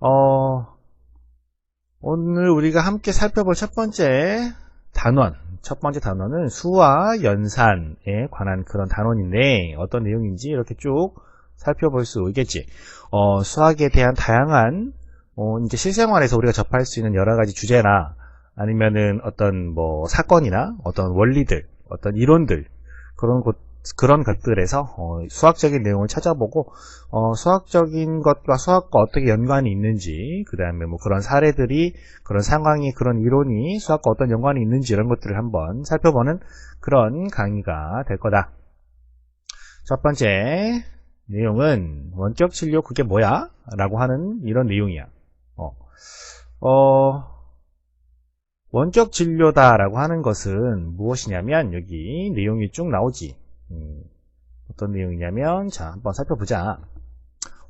어, 오늘 우리가 함께 살펴볼 첫 번째 단원은 수와 연산에 관한 그런 단원인데 어떤 내용인지 이렇게 쭉 살펴볼 수 있겠지. 수학에 대한 다양한 이제 실생활에서 우리가 접할 수 있는 여러 가지 주제나 아니면은 어떤 뭐 사건이나 어떤 원리들, 어떤 이론들 그런 것들에서 수학적인 내용을 찾아보고 수학적인 것과 수학과 어떻게 연관이 있는지, 그 다음에 뭐 그런 사례들이, 그런 상황이, 그런 이론이 수학과 어떤 연관이 있는지 이런 것들을 한번 살펴보는 그런 강의가 될 거다. 첫 번째 내용은 원격 진료 그게 뭐야? 라고 하는 이런 내용이야. 원격 진료다라고 하는 것은 무엇이냐면 여기 내용이 쭉 나오지. 어떤 내용이냐면 자 한번 살펴보자.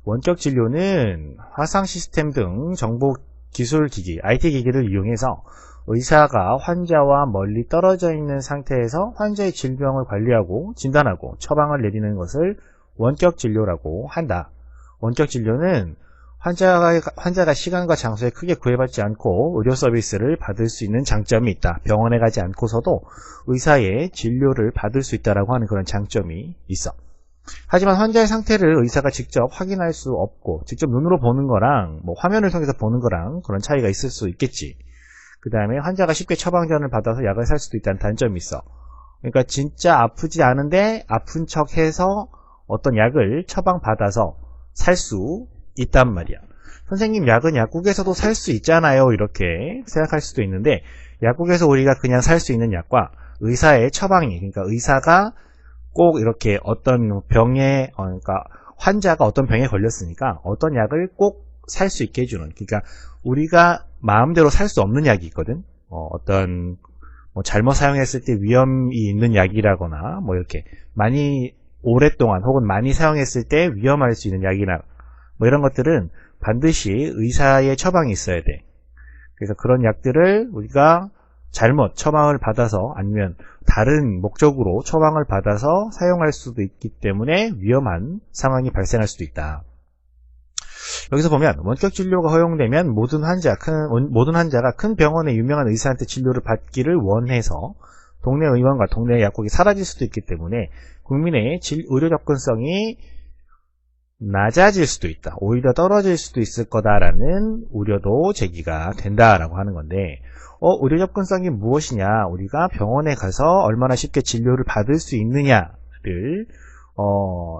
원격 진료는 화상 시스템 등 정보 기술 기기, IT 기기를 이용해서 의사가 환자와 멀리 떨어져 있는 상태에서 환자의 질병을 관리하고 진단하고 처방을 내리는 것을 원격 진료라고 한다. 원격 진료는 환자가 시간과 장소에 크게 구애받지 않고 의료 서비스를 받을 수 있는 장점이 있다. 병원에 가지 않고서도 의사의 진료를 받을 수 있다라고 하는 그런 장점이 있어. 하지만 환자의 상태를 의사가 직접 확인할 수 없고 직접 눈으로 보는 거랑 뭐 화면을 통해서 보는 거랑 그런 차이가 있을 수 있겠지. 그 다음에 환자가 쉽게 처방전을 받아서 약을 살 수도 있다는 단점이 있어. 그러니까 진짜 아프지 않은데 아픈 척 해서 어떤 약을 처방받아서 살 수 있단 말이야. 선생님, 약은 약국에서도 살 수 있잖아요, 이렇게 생각할 수도 있는데 약국에서 우리가 그냥 살 수 있는 약과 의사의 처방이, 그러니까 의사가 꼭 이렇게 어떤 병에 그러니까 환자가 어떤 병에 걸렸으니까 어떤 약을 꼭 살 수 있게 해주는, 그러니까 우리가 마음대로 살 수 없는 약이 있거든. 어떤 뭐 잘못 사용했을 때 위험이 있는 약이라거나 뭐 이렇게 많이 오랫동안 혹은 많이 사용했을 때 위험할 수 있는 약이나 뭐 이런 것들은 반드시 의사의 처방이 있어야 돼. 그래서 그런 약들을 우리가 잘못 처방을 받아서 아니면 다른 목적으로 처방을 받아서 사용할 수도 있기 때문에 위험한 상황이 발생할 수도 있다. 여기서 보면 원격 진료가 허용되면 모든 환자가 큰 병원의 유명한 의사한테 진료를 받기를 원해서 동네 의원과 동네 약국이 사라질 수도 있기 때문에 국민의 의료 접근성이 낮아질 수도 있다. 오히려 떨어질 수도 있을 거다라는 우려도 제기가 된다라고 하는 건데, 의료 접근성이 무엇이냐? 우리가 병원에 가서 얼마나 쉽게 진료를 받을 수 있느냐를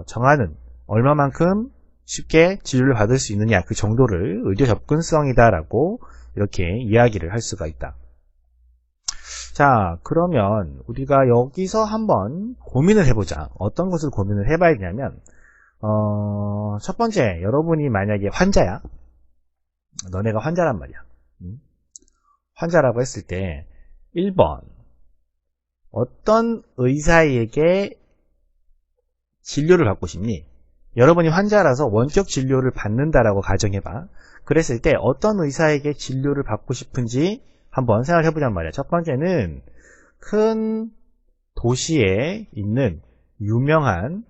정하는, 얼마만큼 쉽게 진료를 받을 수 있느냐, 그 정도를 의료 접근성이다라고 이렇게 이야기를 할 수가 있다. 자, 그러면 우리가 여기서 한번 고민을 해보자. 어떤 것을 고민을 해봐야 되냐면, 첫 번째, 여러분이 만약에 환자야. 너네가 환자란 말이야. 환자라고 했을 때 1번, 어떤 의사에게 진료를 받고 싶니? 여러분이 환자라서 원격 진료를 받는다라고 가정해봐. 그랬을 때 어떤 의사에게 진료를 받고 싶은지 한번 생각을 해보란 말이야. 첫 번째는 큰 도시에 있는 유명한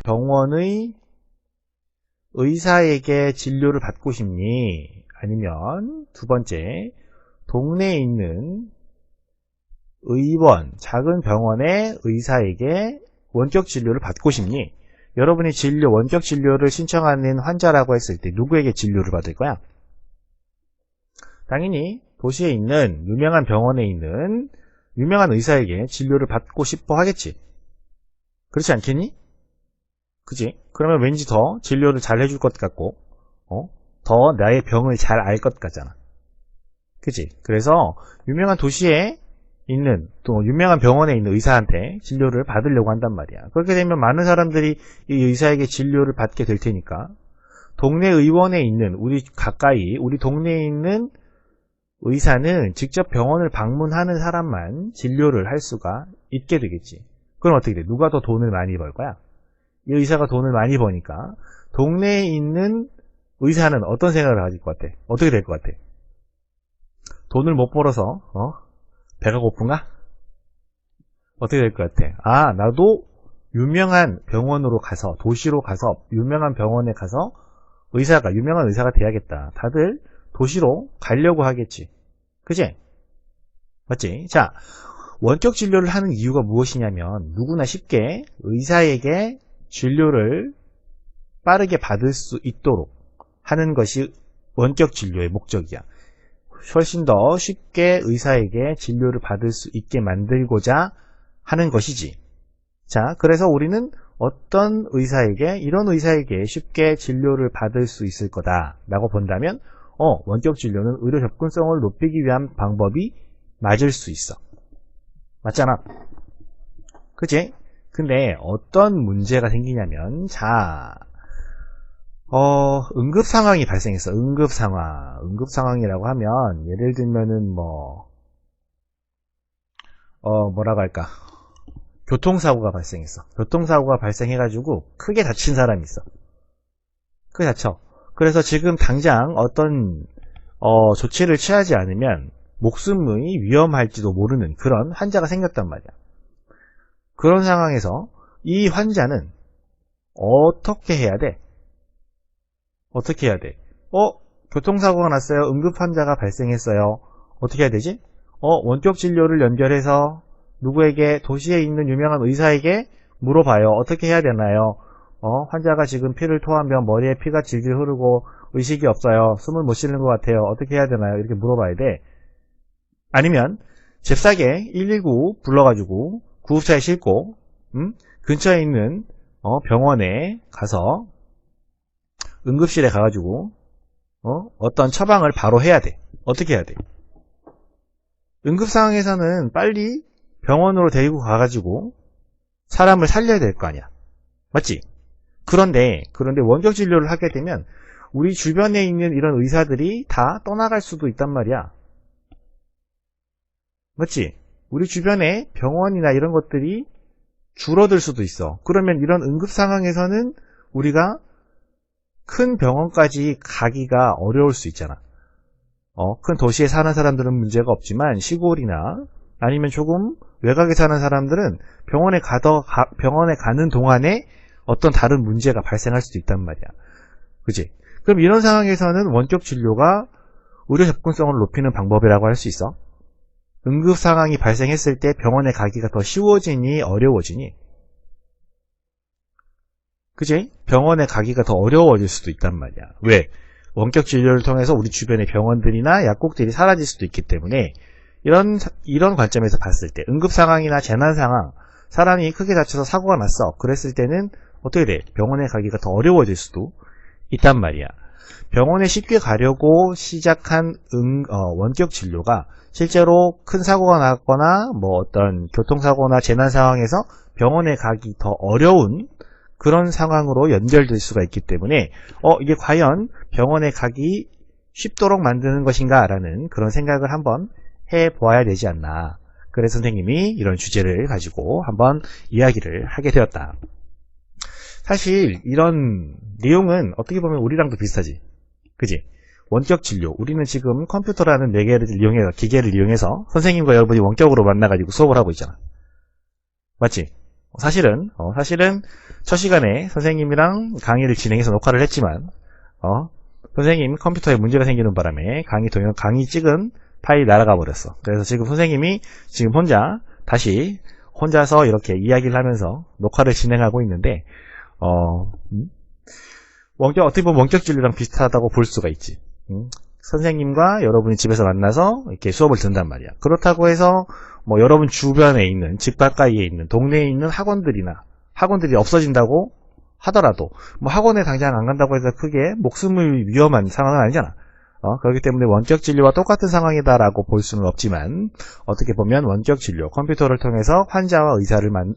병원의 의사에게 진료를 받고 싶니? 아니면 두 번째, 동네에 있는 작은 병원의 의사에게 원격 진료를 받고 싶니? 여러분이 원격 진료를 신청하는 환자라고 했을 때 누구에게 진료를 받을 거야? 당연히 도시에 있는 유명한 병원에 있는 유명한 의사에게 진료를 받고 싶어 하겠지. 그렇지 않겠니? 그지? 그러면 왠지 더 진료를 잘 해줄 것 같고 더 나의 병을 잘 알 것 같잖아. 그지? 그래서 유명한 도시에 있는 또 유명한 병원에 있는 의사한테 진료를 받으려고 한단 말이야. 그렇게 되면 많은 사람들이 이 의사에게 진료를 받게 될 테니까 동네 의원에 있는 우리 동네에 있는 의사는 직접 병원을 방문하는 사람만 진료를 할 수가 있게 되겠지. 그럼 어떻게 돼? 누가 더 돈을 많이 벌 거야? 이 의사가 돈을 많이 버니까 동네에 있는 의사는 어떤 생각을 가질 것 같아? 어떻게 될 것 같아? 돈을 못 벌어서 배가 고픈가? 어떻게 될 것 같아? 아, 나도 유명한 병원으로 가서, 도시로 가서, 유명한 병원에 가서 유명한 의사가 돼야겠다. 다들 도시로 가려고 하겠지. 그지? 맞지? 자, 원격 진료를 하는 이유가 무엇이냐면 누구나 쉽게 의사에게 진료를 빠르게 받을 수 있도록 하는 것이 원격 진료의 목적이야. 훨씬 더 쉽게 의사에게 진료를 받을 수 있게 만들고자 하는 것이지. 자, 그래서 우리는 이런 의사에게 쉽게 진료를 받을 수 있을 거다 라고 본다면 원격 진료는 의료 접근성을 높이기 위한 방법이 맞을 수 있어. 맞잖아. 그치? 근데 어떤 문제가 생기냐면 자, 응급 상황이 발생했어. 응급 상황이라고 하면 예를 들면은 뭐라고 할까? 교통사고가 발생했어. 교통사고가 발생해가지고 크게 다친 사람이 있어. 크게 다쳐. 그래서 지금 당장 어떤 조치를 취하지 않으면 목숨이 위험할지도 모르는 그런 환자가 생겼단 말이야. 그런 상황에서 이 환자는 어떻게 해야 돼? 어떻게 해야 돼? 교통사고가 났어요. 응급 환자가 발생했어요. 어떻게 해야 되지? 원격 진료를 연결해서 누구에게 도시에 있는 유명한 의사에게 물어봐요. 어떻게 해야 되나요? 환자가 지금 피를 토하면 머리에 피가 질질 흐르고 의식이 없어요. 숨을 못 쉬는 것 같아요. 어떻게 해야 되나요? 이렇게 물어봐야 돼. 아니면 잽싸게 119 불러가지고 구급차에 싣고 근처에 있는 병원에 가서 응급실에 가가지고 어떤 처방을 바로 해야 돼. 어떻게 해야 돼? 응급 상황에서는 빨리 병원으로 데리고 가가지고 사람을 살려야 될 거 아니야. 맞지? 그런데 원격 진료를 하게 되면 우리 주변에 있는 이런 의사들이 다 떠나갈 수도 있단 말이야. 맞지? 우리 주변에 병원이나 이런 것들이 줄어들 수도 있어. 그러면 이런 응급 상황에서는 우리가 큰 병원까지 가기가 어려울 수 있잖아. 큰 도시에 사는 사람들은 문제가 없지만 시골이나 아니면 조금 외곽에 사는 사람들은 병원에 가는 동안에 어떤 다른 문제가 발생할 수도 있단 말이야. 그치? 그럼 이런 상황에서는 원격 진료가 의료 접근성을 높이는 방법이라고 할 수 있어. 응급 상황이 발생했을 때 병원에 가기가 더 쉬워지니 어려워지니? 그치? 병원에 가기가 더 어려워질 수도 있단 말이야. 왜? 원격 진료를 통해서 우리 주변의 병원들이나 약국들이 사라질 수도 있기 때문에 이런 관점에서 봤을 때 응급 상황이나 재난 상황, 사람이 크게 다쳐서 사고가 났어. 그랬을 때는 어떻게 돼? 병원에 가기가 더 어려워질 수도 있단 말이야. 병원에 쉽게 가려고 시작한 원격 진료가 실제로 큰 사고가 났거나 어떤 교통사고나 재난 상황에서 병원에 가기 더 어려운 그런 상황으로 연결될 수가 있기 때문에 이게 과연 병원에 가기 쉽도록 만드는 것인가 라는 그런 생각을 한번 해보아야 되지 않나. 그래서 선생님이 이런 주제를 가지고 한번 이야기를 하게 되었다. 사실 이런 내용은 어떻게 보면 우리랑도 비슷하지. 그지? 원격 진료. 우리는 지금 컴퓨터라는 기계를 이용해서 선생님과 여러분이 원격으로 만나가지고 수업을 하고 있잖아. 맞지? 사실은 첫 시간에 선생님이랑 강의를 진행해서 녹화를 했지만 선생님 컴퓨터에 문제가 생기는 바람에 강의 찍은 파일이 날아가 버렸어. 그래서 지금 선생님이 지금 혼자서 이렇게 이야기를 하면서 녹화를 진행하고 있는데 어떻게 보면 원격 진료랑 비슷하다고 볼 수가 있지. 선생님과 여러분이 집에서 만나서 이렇게 수업을 듣는단 말이야. 그렇다고 해서 여러분 주변에 있는, 집 가까이에 있는, 동네에 있는 학원들이 없어진다고 하더라도 학원에 당장 안 간다고 해서 크게 목숨을 위험한 상황은 아니잖아. 그렇기 때문에 원격 진료와 똑같은 상황이다라고 볼 수는 없지만 어떻게 보면 원격 진료, 컴퓨터를 통해서 환자와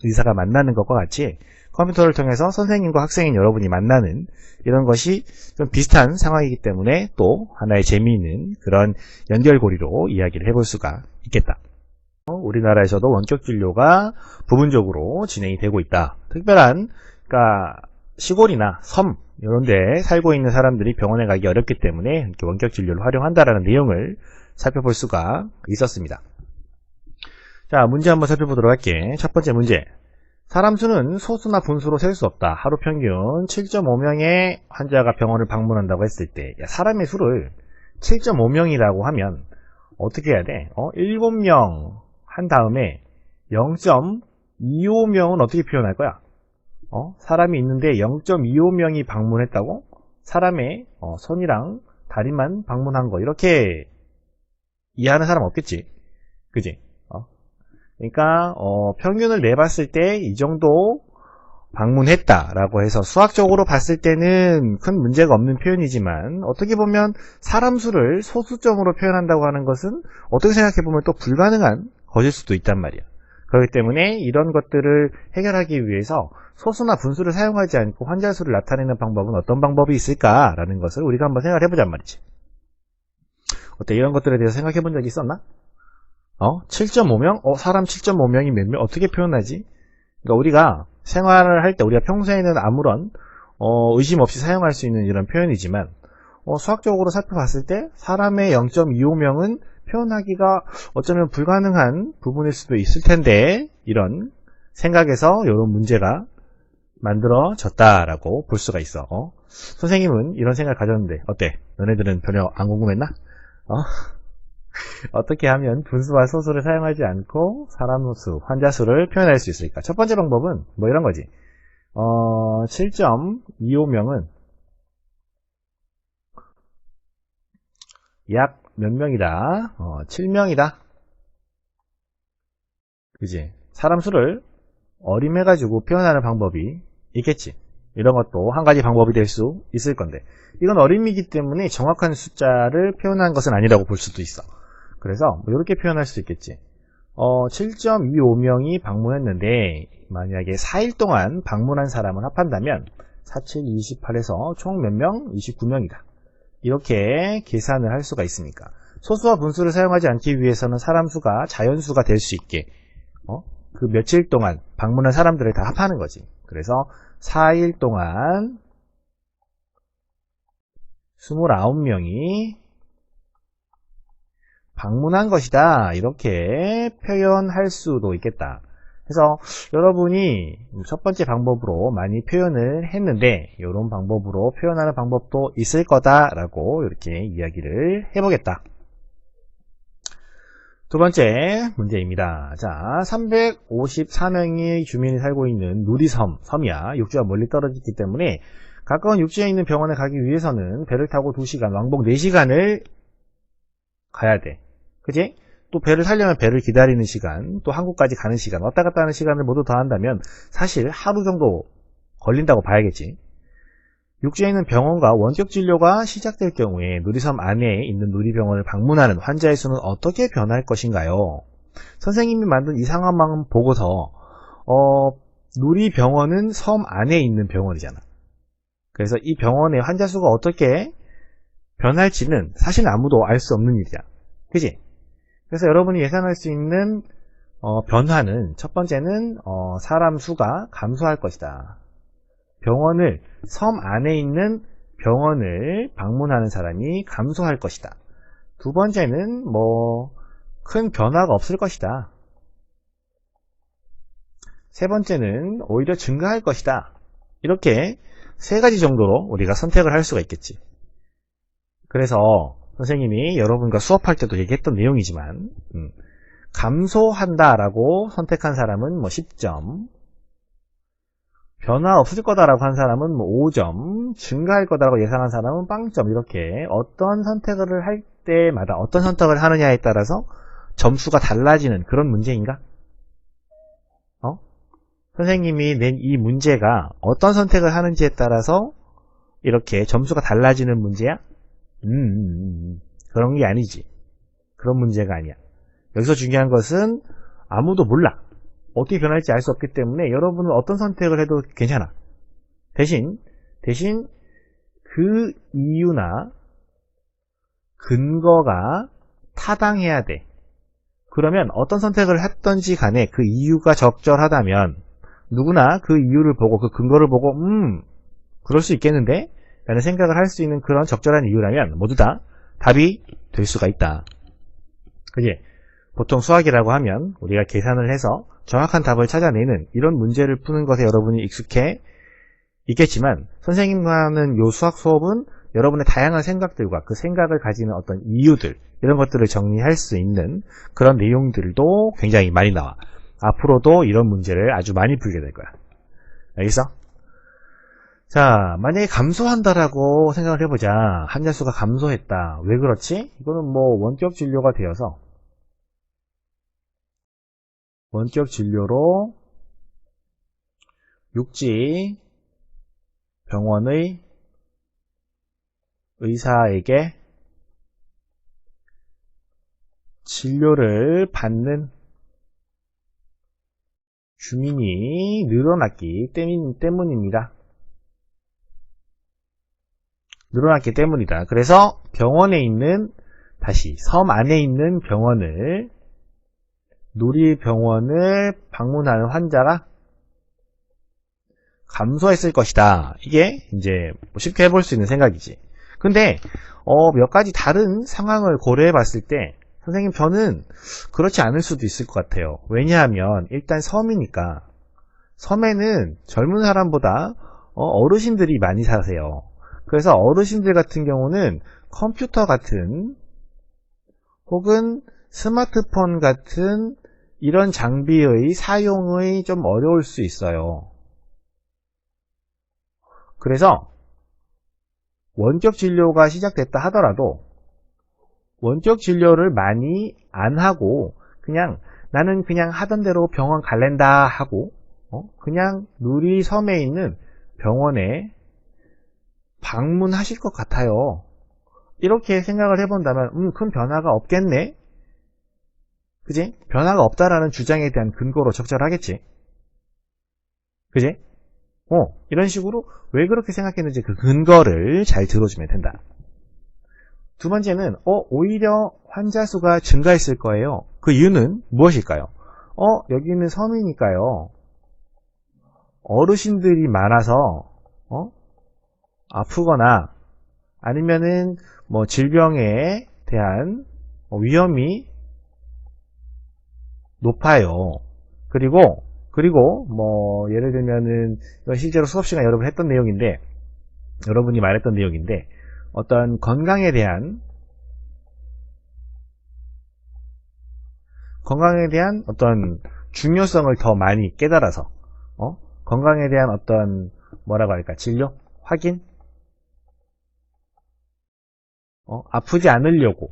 의사가 만나는 것과 같이 컴퓨터를 통해서 선생님과 학생인 여러분이 만나는 이런 것이 좀 비슷한 상황이기 때문에 또 하나의 재미있는 그런 연결고리로 이야기를 해볼 수가 있겠다. 우리나라에서도 원격 진료가 부분적으로 진행이 되고 있다. 그러니까 시골이나 섬 이런 데 살고 있는 사람들이 병원에 가기 어렵기 때문에 이렇게 원격 진료를 활용한다라는 내용을 살펴볼 수가 있었습니다. 자, 문제 한번 살펴보도록 할게. 첫 번째 문제. 사람 수는 소수나 분수로 셀 수 없다. 하루 평균 7.5명의 환자가 병원을 방문한다고 했을 때, 사람의 수를 7.5명이라고 하면 어떻게 해야 돼? 7명 한 다음에 0.25명은 어떻게 표현할 거야? 사람이 있는데 0.25명이 방문했다고? 사람의 손이랑 다리만 방문한 거, 이렇게 이해하는 사람 없겠지? 그지? 그러니까 평균을 내봤을 때 이 정도 방문했다라고 해서 수학적으로 봤을 때는 큰 문제가 없는 표현이지만, 어떻게 보면 사람 수를 소수점으로 표현한다고 하는 것은 어떻게 생각해보면 또 불가능한 것일 수도 있단 말이야. 그렇기 때문에 이런 것들을 해결하기 위해서 소수나 분수를 사용하지 않고 환자 수를 나타내는 방법은 어떤 방법이 있을까라는 것을 우리가 한번 생각을 해보자는 말이지. 어때? 이런 것들에 대해서 생각해 본 적이 있었나? 7.5명? 사람 7.5명이 몇 명? 어떻게 표현하지? 그러니까 우리가 생활을 할 때, 우리가 평소에는 아무런 의심 없이 사용할 수 있는 이런 표현이지만, 수학적으로 살펴봤을 때 사람의 0.25명은 표현하기가 어쩌면 불가능한 부분일 수도 있을 텐데, 이런 생각에서 이런 문제가 만들어졌다라고 볼 수가 있어. 선생님은 이런 생각을 가졌는데 어때? 너네들은 전혀 안 궁금했나? 어떻게 하면 분수와 소수를 사용하지 않고 사람 수, 환자 수를 표현할 수 있을까? 첫 번째 방법은 뭐 이런 거지. 7.25명은 약 몇 명이다? 7명이다. 그지? 사람 수를 어림해가지고 표현하는 방법이 있겠지. 이런 것도 한 가지 방법이 될 수 있을 건데, 이건 어림이기 때문에 정확한 숫자를 표현한 것은 아니라고 볼 수도 있어. 그래서 이렇게 표현할 수 있겠지. 7.25명이 방문했는데 만약에 4일 동안 방문한 사람을 합한다면 47, 28에서 총 몇 명? 29명이다. 이렇게 계산을 할 수가 있으니까, 소수와 분수를 사용하지 않기 위해서는 사람 수가 자연수가 될 수 있게 그 며칠 동안 방문한 사람들을 다 합하는 거지. 그래서 4일 동안 29명이 방문한 것이다, 이렇게 표현할 수도 있겠다. 그래서 여러분이 첫 번째 방법으로 많이 표현을 했는데, 이런 방법으로 표현하는 방법도 있을 거다라고 이렇게 이야기를 해보겠다. 두 번째 문제입니다. 자, 354명의 주민이 살고 있는 누리섬, 섬이야. 육지와 멀리 떨어져 있기 때문에 가까운 육지에 있는 병원에 가기 위해서는 배를 타고 2시간, 왕복 4시간을 가야 돼. 그치? 또 배를 타려면 배를 기다리는 시간, 또 한국까지 가는 시간, 왔다 갔다 하는 시간을 모두 더한다면 사실 하루 정도 걸린다고 봐야겠지. 육지에 있는 병원과 원격 진료가 시작될 경우에 누리섬 안에 있는 누리병원을 방문하는 환자의 수는 어떻게 변할 것인가요? 선생님이 만든 이 상황만 보고서 누리병원은 섬 안에 있는 병원이잖아. 그래서 이 병원의 환자 수가 어떻게 변할지는 사실 아무도 알 수 없는 일이야. 그치? 그래서 여러분이 예상할 수 있는 변화는, 첫 번째는 사람 수가 감소할 것이다. 병원을, 섬 안에 있는 병원을 방문하는 사람이 감소할 것이다. 두 번째는 큰 변화가 없을 것이다. 세 번째는 오히려 증가할 것이다. 이렇게 세 가지 정도로 우리가 선택을 할 수가 있겠지. 그래서 선생님이 여러분과 수업할 때도 얘기했던 내용이지만, 감소한다라고 선택한 사람은 10점, 변화 없을 거다라고 한 사람은 5점, 증가할 거다라고 예상한 사람은 0점, 이렇게 어떤 선택을 할 때마다 어떤 선택을 하느냐에 따라서 점수가 달라지는 그런 문제인가? 선생님이 낸 이 문제가 어떤 선택을 하는지에 따라서 이렇게 점수가 달라지는 문제야? 그런 게 아니지. 그런 문제가 아니야. 여기서 중요한 것은 아무도 몰라. 어떻게 변할지 알 수 없기 때문에 여러분은 어떤 선택을 해도 괜찮아. 대신 그 이유나 근거가 타당해야 돼. 그러면 어떤 선택을 했던지 간에 그 이유가 적절하다면 누구나 그 이유를 보고, 그 근거를 보고 그럴 수 있겠는데? 라는 생각을 할 수 있는 그런 적절한 이유라면 모두 다 답이 될 수가 있다. 그지? 보통 수학이라고 하면 우리가 계산을 해서 정확한 답을 찾아내는 이런 문제를 푸는 것에 여러분이 익숙해 있겠지만, 선생님과는 요 수학 수업은 여러분의 다양한 생각들과 그 생각을 가지는 어떤 이유들, 이런 것들을 정리할 수 있는 그런 내용들도 굉장히 많이 나와. 앞으로도 이런 문제를 아주 많이 풀게 될 거야. 알겠어? 자, 만약에 감소한다라고 생각을 해보자. 함자수가 감소했다. 왜 그렇지? 이거는 뭐 원격 진료가 되어서 원격 진료로 육지 병원의 의사에게 진료를 받는 주민이 늘어났기 때문입니다. 늘어났기 때문이다. 그래서 병원에 있는, 다시 섬 안에 있는 병원을, 누리병원을 방문하는 환자가 감소했을 것이다. 이게 이제 쉽게 해볼 수 있는 생각이지. 근데 몇 가지 다른 상황을 고려해 봤을 때 선생님 저는 그렇지 않을 수도 있을 것 같아요. 왜냐하면 일단 섬이니까, 섬에는 젊은 사람보다 어르신들이 많이 사세요. 그래서 어르신들 같은 경우는 컴퓨터 같은 혹은 스마트폰 같은 이런 장비의 사용이 좀 어려울 수 있어요. 그래서 원격 진료가 시작됐다 하더라도 원격 진료를 많이 안 하고 그냥 나는 그냥 하던 대로 병원 갈랜다 하고 그냥 누리섬에 있는 병원에 방문하실 것 같아요. 이렇게 생각을 해본다면 큰 변화가 없겠네? 그지? 변화가 없다라는 주장에 대한 근거로 적절하겠지? 그지? 이런 식으로 왜 그렇게 생각했는지 그 근거를 잘 들어주면 된다. 두 번째는 오히려 환자 수가 증가했을 거예요. 그 이유는 무엇일까요? 여기는 섬이니까요. 어르신들이 많아서 아프거나 아니면은 뭐 질병에 대한 위험이 높아요. 그리고 뭐 예를 들면은 이건 실제로 수업 시간에 여러분 했던 내용인데, 여러분이 말했던 내용인데, 어떤 건강에 대한 어떤 중요성을 더 많이 깨달아서 건강에 대한 어떤 뭐라고 할까, 진료? 확인? 아프지 않으려고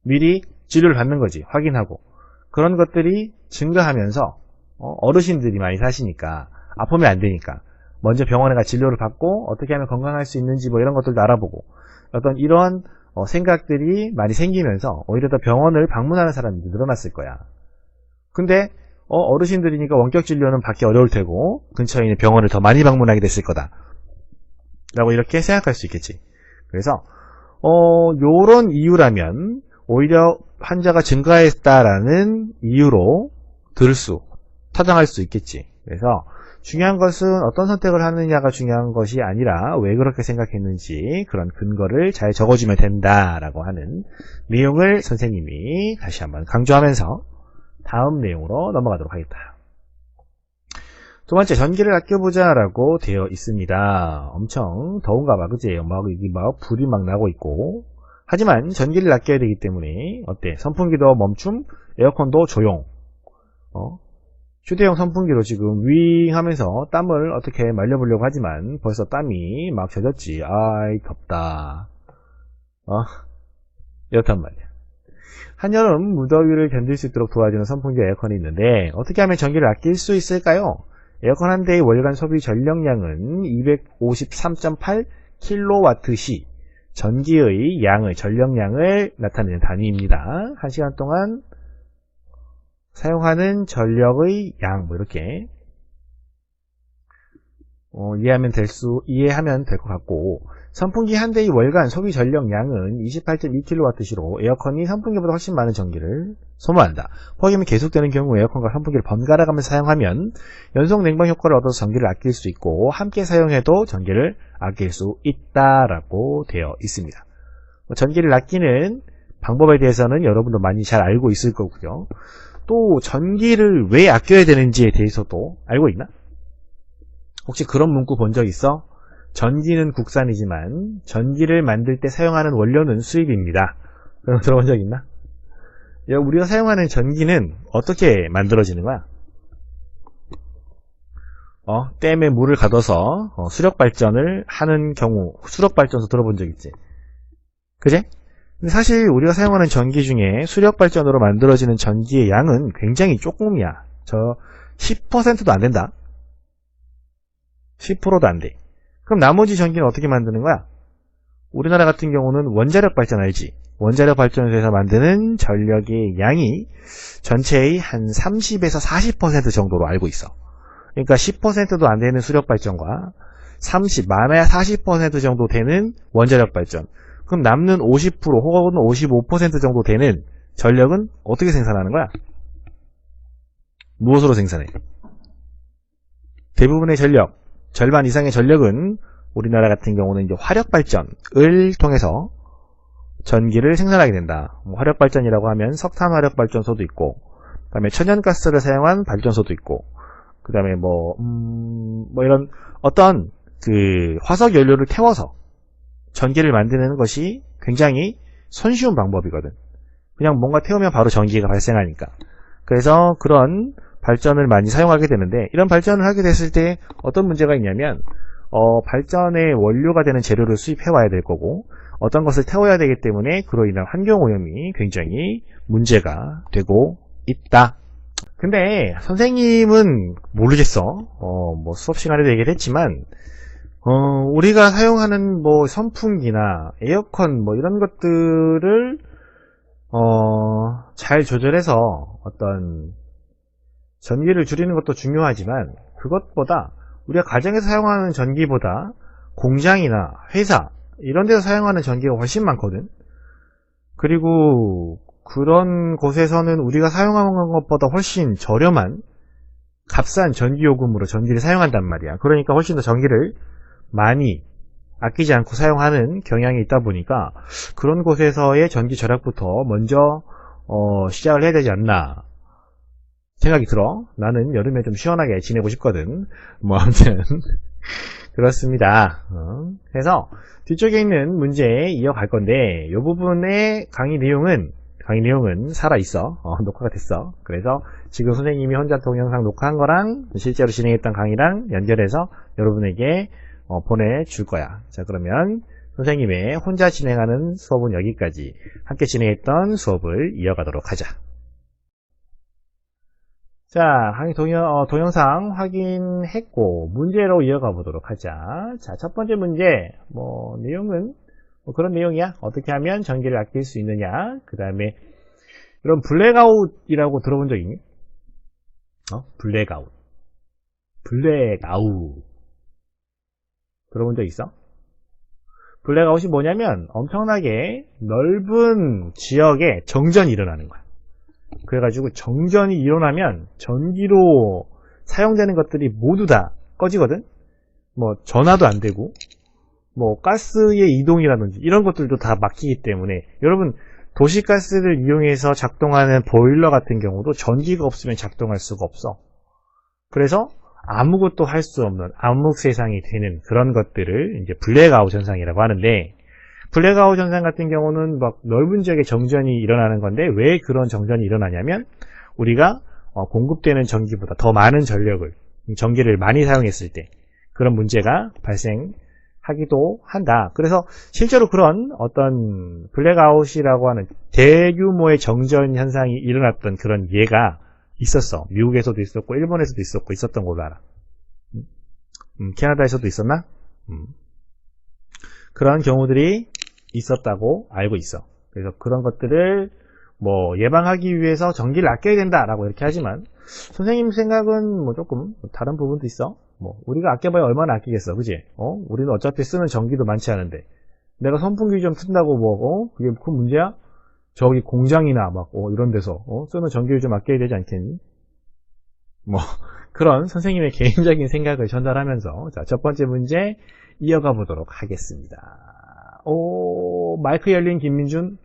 미리 진료를 받는 거지. 확인하고. 그런 것들이 증가하면서 어르신들이 많이 사시니까 아프면 안 되니까 먼저 병원에 가 진료를 받고 어떻게 하면 건강할 수 있는지 뭐 이런 것들도 알아보고, 어떤 이러한 생각들이 많이 생기면서 오히려 더 병원을 방문하는 사람이 늘어났을 거야. 근데 어르신들이니까 원격 진료는 받기 어려울 테고 근처에 있는 병원을 더 많이 방문하게 됐을 거다 라고 이렇게 생각할 수 있겠지. 그래서 요런 이유라면 오히려 환자가 증가했다라는 이유로 타당할 수 있겠지. 그래서 중요한 것은 어떤 선택을 하느냐가 중요한 것이 아니라 왜 그렇게 생각했는지 그런 근거를 잘 적어주면 된다라고 하는 내용을 선생님이 다시 한번 강조하면서 다음 내용으로 넘어가도록 하겠다. 두 번째, 전기를 아껴보자 라고 되어 있습니다. 엄청 더운가 봐, 그치? 여기 불이 막 나고 있고. 하지만 전기를 아껴야 되기 때문에 어때? 선풍기도 멈춤, 에어컨도 조용. 휴대용 선풍기로 지금 윙 하면서 땀을 어떻게 말려보려고 하지만 벌써 땀이 막 젖었지. 아이 덥다. 이렇단 말이야. 한여름 무더위를 견딜 수 있도록 도와주는 선풍기와 에어컨이 있는데 어떻게 하면 전기를 아낄 수 있을까요? 에어컨 한 대의 월간 소비 전력량은 253.8kWh, 전기의 전력량을 나타내는 단위입니다. 1시간 동안 사용하는 전력의 양, 뭐 이렇게 이해하면 될 것 같고, 선풍기 한 대의 월간 소비 전력량은 28.2kWh로 에어컨이 선풍기보다 훨씬 많은 전기를 소모한다. 폭염이 계속되는 경우 에어컨과 선풍기를 번갈아 가면서 사용하면 연속 냉방 효과를 얻어서 전기를 아낄 수 있고 함께 사용해도 전기를 아낄 수 있다라고 되어 있습니다. 전기를 아끼는 방법에 대해서는 여러분도 많이 잘 알고 있을 거고요. 또 전기를 왜 아껴야 되는지에 대해서도 알고 있나? 혹시 그런 문구 본 적 있어? 전기는 국산이지만 전기를 만들 때 사용하는 원료는 수입입니다. 그런 거 들어본 적 있나? 우리가 사용하는 전기는 어떻게 만들어지는 거야? 댐에 물을 가둬서 수력발전을 하는 경우, 수력발전소 들어본 적 있지? 그제? 근데 사실 우리가 사용하는 전기 중에 수력발전으로 만들어지는 전기의 양은 굉장히 조금이야. 저 10%도 안 된다. 10%도 안 돼. 그럼 나머지 전기는 어떻게 만드는 거야? 우리나라 같은 경우는 원자력 발전 알지? 원자력 발전소에서 만드는 전력의 양이 전체의 한 30에서 40% 정도로 알고 있어. 그러니까 10%도 안 되는 수력 발전과 30, 많아야 40% 정도 되는 원자력 발전. 그럼 남는 50% 혹은 55% 정도 되는 전력은 어떻게 생산하는 거야? 무엇으로 생산해? 대부분의 전력, 절반 이상의 전력은 우리나라 같은 경우는 이제 화력 발전을 통해서 전기를 생산하게 된다. 화력 발전이라고 하면 석탄 화력 발전소도 있고, 그다음에 천연가스를 사용한 발전소도 있고, 그다음에 이런 어떤 그 화석 연료를 태워서 전기를 만드는 것이 굉장히 손쉬운 방법이거든. 그냥 뭔가 태우면 바로 전기가 발생하니까. 그래서 그런 발전을 많이 사용하게 되는데, 이런 발전을 하게 됐을 때 어떤 문제가 있냐면 발전의 원료가 되는 재료를 수입해 와야 될 거고, 어떤 것을 태워야 되기 때문에 그로 인한 환경오염이 굉장히 문제가 되고 있다. 근데 선생님은 모르겠어. 수업 시간에도 얘기를 했지만 우리가 사용하는 선풍기나 에어컨 이런 것들을 잘 조절해서 어떤 전기를 줄이는 것도 중요하지만, 그것보다 우리가 가정에서 사용하는 전기보다 공장이나 회사 이런 데서 사용하는 전기가 훨씬 많거든. 그리고 그런 곳에서는 우리가 사용하는 것보다 훨씬 저렴한 값싼 전기요금으로 전기를 사용한단 말이야. 그러니까 훨씬 더 전기를 많이 아끼지 않고 사용하는 경향이 있다 보니까 그런 곳에서의 전기 절약부터 먼저 시작을 해야 되지 않나 생각이 들어. 나는 여름에 좀 시원하게 지내고 싶거든. 아무튼 그렇습니다. 그래서 뒤쪽에 있는 문제 이어갈 건데, 이 부분의 강의 내용은 살아있어. 녹화가 됐어. 그래서 지금 선생님이 혼자 동영상 녹화한 거랑 실제로 진행했던 강의랑 연결해서 여러분에게 보내줄 거야. 자, 그러면 선생님의 혼자 진행하는 수업은 여기까지. 함께 진행했던 수업을 이어가도록 하자. 자, 강의 동영상 확인했고 문제로 이어가 보도록 하자. 자, 첫 번째 문제 내용은 그런 내용이야. 어떻게 하면 전기를 아낄 수 있느냐. 그 다음에 이런 블랙아웃이라고 들어본 적 있니? 블랙아웃 들어본 적 있어? 블랙아웃이 뭐냐면 엄청나게 넓은 지역에 정전이 일어나는 거야. 그래가지고 정전이 일어나면 전기로 사용되는 것들이 모두 다 꺼지거든. 전화도 안 되고 가스의 이동이라든지 이런 것들도 다 막히기 때문에, 여러분 도시가스를 이용해서 작동하는 보일러 같은 경우도 전기가 없으면 작동할 수가 없어. 그래서 아무것도 할 수 없는 암흑 세상이 되는 그런 것들을 이제 블랙아웃 현상이라고 하는데, 블랙아웃 현상 같은 경우는 넓은 지역에 정전이 일어나는 건데, 왜 그런 정전이 일어나냐면 우리가 공급되는 전기보다 더 많은 전기를 많이 사용했을 때 그런 문제가 발생하기도 한다. 그래서 실제로 그런 어떤 블랙아웃이라고 하는 대규모의 정전 현상이 일어났던 그런 예가 있었어. 미국에서도 있었고 일본에서도 있었던 걸로 알아. 캐나다에서도 있었나? 그런 경우들이 있었다고 알고 있어. 그래서 그런 것들을 예방하기 위해서 전기를 아껴야 된다라고 이렇게 하지만, 선생님 생각은 조금 다른 부분도 있어. 우리가 아껴봐야 얼마나 아끼겠어, 그지? 우리는 어차피 쓰는 전기도 많지 않은데 내가 선풍기 좀 튼다고 그게 큰 문제야? 저기 공장이나 이런 데서 쓰는 전기를 좀 아껴야 되지 않겠니? 그런 선생님의 개인적인 생각을 전달하면서, 자, 첫 번째 문제 이어가 보도록 하겠습니다. 마이크 열린 김민준.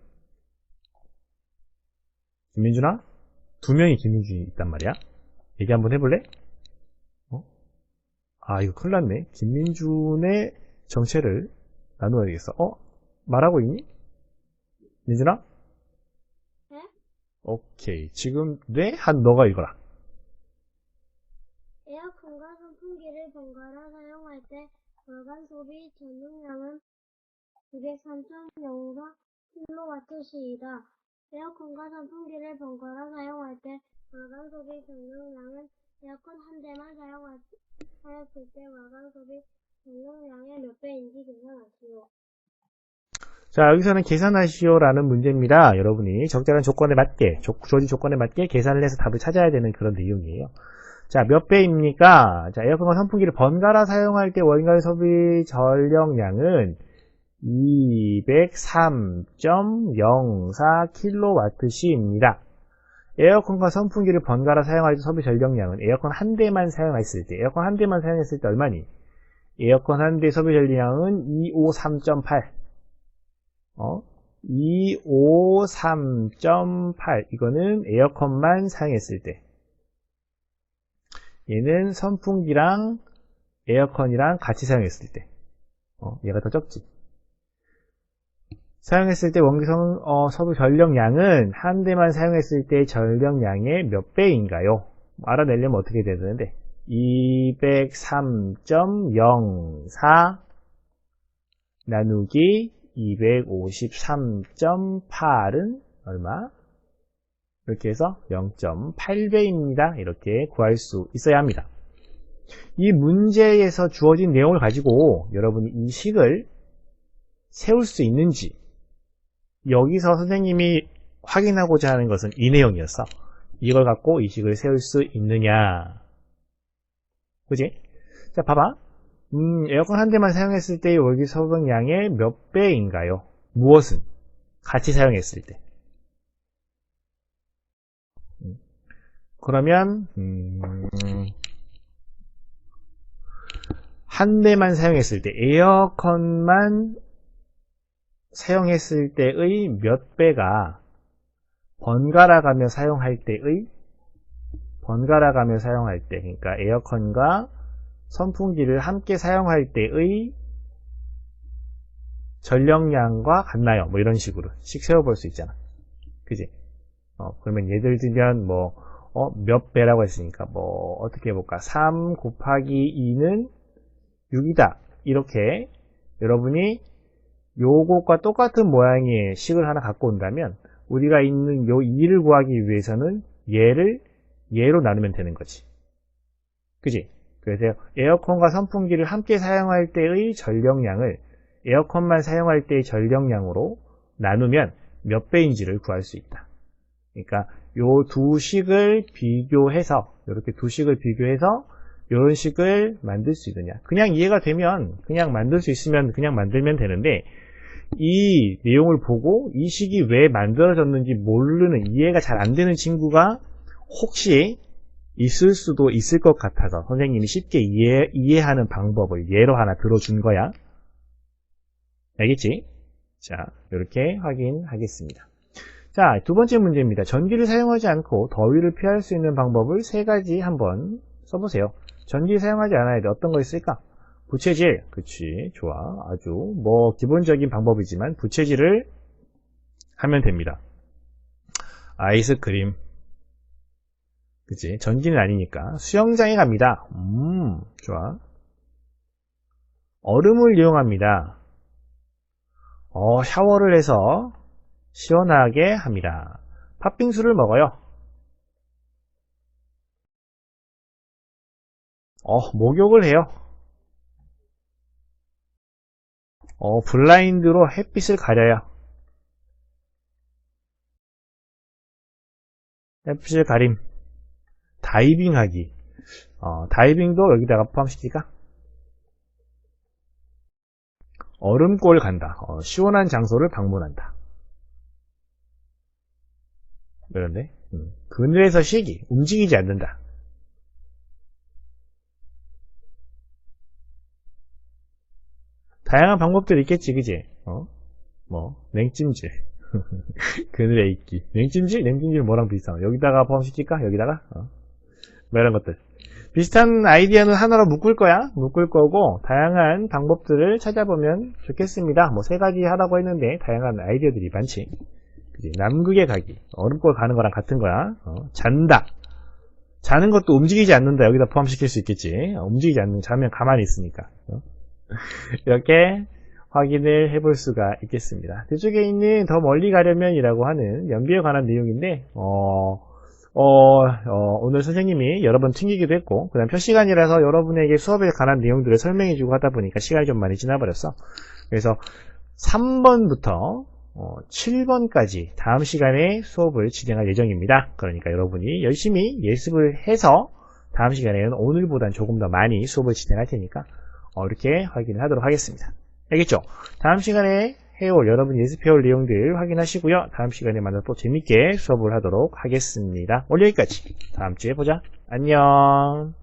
김민준아? 2명이 김민준이 있단 말이야? 얘기 한번 해볼래? 이거 큰일 났네. 김민준의 정체를 나누어야 되겠어. 말하고 있니? 민준아? 네? 오케이. 지금, 네? 너가 읽어라. 에어컨과 선풍기를 번갈아 사용할 때 월간 소비 전용량은 203.04kWh이다. 에어컨과 선풍기를 번갈아 사용할 때 월간 소비 전용량은 에어컨 한 대만 사용했을 때 월간 소비 전용량의 몇 배인지 계산하시오. 자, 여기서는 계산하시오라는 문제입니다. 여러분이 적절한 조건에 맞게, 주어진 조건에 맞게 계산을 해서 답을 찾아야 되는 그런 내용이에요. 자, 몇 배입니까? 자, 에어컨과 선풍기를 번갈아 사용할 때 월간 소비 전력량은 203.04kWh입니다. 에어컨과 선풍기를 번갈아 사용할 때 소비 전력량은 에어컨 한 대만 사용했을 때, 에어컨 한 대만 사용했을 때 얼마니? 에어컨 한 대 소비 전력량은 253.8. 253.8. 이거는 에어컨만 사용했을 때. 얘는 선풍기랑 에어컨이랑 같이 사용했을 때. 얘가 더 적지. 사용했을 때 소비 전력량은 한 대만 사용했을 때 전력량의 몇 배인가요? 알아내려면 어떻게 돼야 되는데 203.04 나누기 253.8은 얼마? 이렇게 해서 0.8배입니다. 이렇게 구할 수 있어야 합니다. 이 문제에서 주어진 내용을 가지고 여러분이 이 식을 세울 수 있는지 여기서 선생님이 확인하고자 하는 것은 이 내용이었어. 이걸 갖고 이 식을 세울 수 있느냐. 그지? 자, 봐봐. 에어컨 한 대만 사용했을 때의 월기 소비량의 몇 배인가요? 무엇은? 같이 사용했을 때. 그러면 한 대만 사용했을 때, 에어컨만 사용했을 때의 몇 배가 번갈아 가며 사용할 때, 그러니까 에어컨과 선풍기를 함께 사용할 때의 전력량과 같나요? 뭐 이런 식으로 식 세워볼 수 있잖아. 그지? 그러면 예를 들면 몇 배라고 했으니까 어떻게 해볼까? 3 곱하기 2는 6이다. 이렇게 여러분이 요것과 똑같은 모양의 식을 하나 갖고 온다면 우리가 있는 요 2를 구하기 위해서는 얘로 나누면 되는 거지. 그지? 그래서 에어컨과 선풍기를 함께 사용할 때의 전력량을 에어컨만 사용할 때의 전력량으로 나누면 몇 배인지를 구할 수 있다. 그러니까 요 두 식을 비교해서 이렇게 두 식을 비교해서 이런 식을 만들 수 있느냐. 그냥 이해가 되면 그냥 만들 수 있으면 그냥 만들면 되는데 이 내용을 보고 이 식이 왜 만들어졌는지 모르는 이해가 잘 안 되는 친구가 혹시 있을 수도 있을 것 같아서 선생님이 쉽게 이해하는 방법을 예로 하나 들어준 거야. 알겠지? 자, 이렇게 확인하겠습니다. 자, 두 번째 문제입니다. 전기를 사용하지 않고 더위를 피할 수 있는 방법을 세 가지 한번 써보세요. 전기 사용하지 않아야 돼. 어떤 거 있을까? 부채질. 그치. 좋아. 아주 기본적인 방법이지만 부채질을 하면 됩니다. 아이스크림. 그치. 전기는 아니니까. 수영장에 갑니다. 좋아. 얼음을 이용합니다. 샤워를 해서 시원하게 합니다. 팥빙수를 먹어요. 목욕을 해요. 블라인드로 햇빛을 가려요. 햇빛을 가림. 다이빙하기. 다이빙도 여기다가 포함시킬까? 얼음골 간다. 시원한 장소를 방문한다. 그런데 그늘에서 쉬기. 움직이지 않는다. 다양한 방법들이 있겠지, 그지? 냉찜질. 그늘에 있기. 냉찜질? 냉찜질 뭐랑 비슷한? 여기다가 포함시킬까? 여기다가? 뭐 이런 것들. 비슷한 아이디어는 하나로 묶을 거야. 묶을 거고, 다양한 방법들을 찾아보면 좋겠습니다. 뭐, 3가지 하라고 했는데, 다양한 아이디어들이 많지. 그치? 남극에 가기. 얼음골 가는 거랑 같은 거야. 잔다. 자는 것도 움직이지 않는다. 여기다 포함시킬 수 있겠지. 움직이지 않는, 자면 가만히 있으니까. 이렇게 확인을 해볼 수가 있겠습니다. 뒤쪽에 있는 더 멀리 가려면 이라고 하는 연비에 관한 내용인데, 오늘 선생님이 여러 번 튕기기도 했고, 그 다음 표시간이라서 여러분에게 수업에 관한 내용들을 설명해주고 하다 보니까 시간이 좀 많이 지나버렸어. 그래서 3번부터 7번까지 다음 시간에 수업을 진행할 예정입니다. 그러니까 여러분이 열심히 예습을 해서 다음 시간에는 오늘보단 조금 더 많이 수업을 진행할 테니까 이렇게 확인을 하도록 하겠습니다. 알겠죠? 다음 시간에 해올 여러분 예습해올 내용들 확인하시고요. 다음 시간에 만나 또 재밌게 수업을 하도록 하겠습니다. 오늘 여기까지. 다음 주에 보자. 안녕.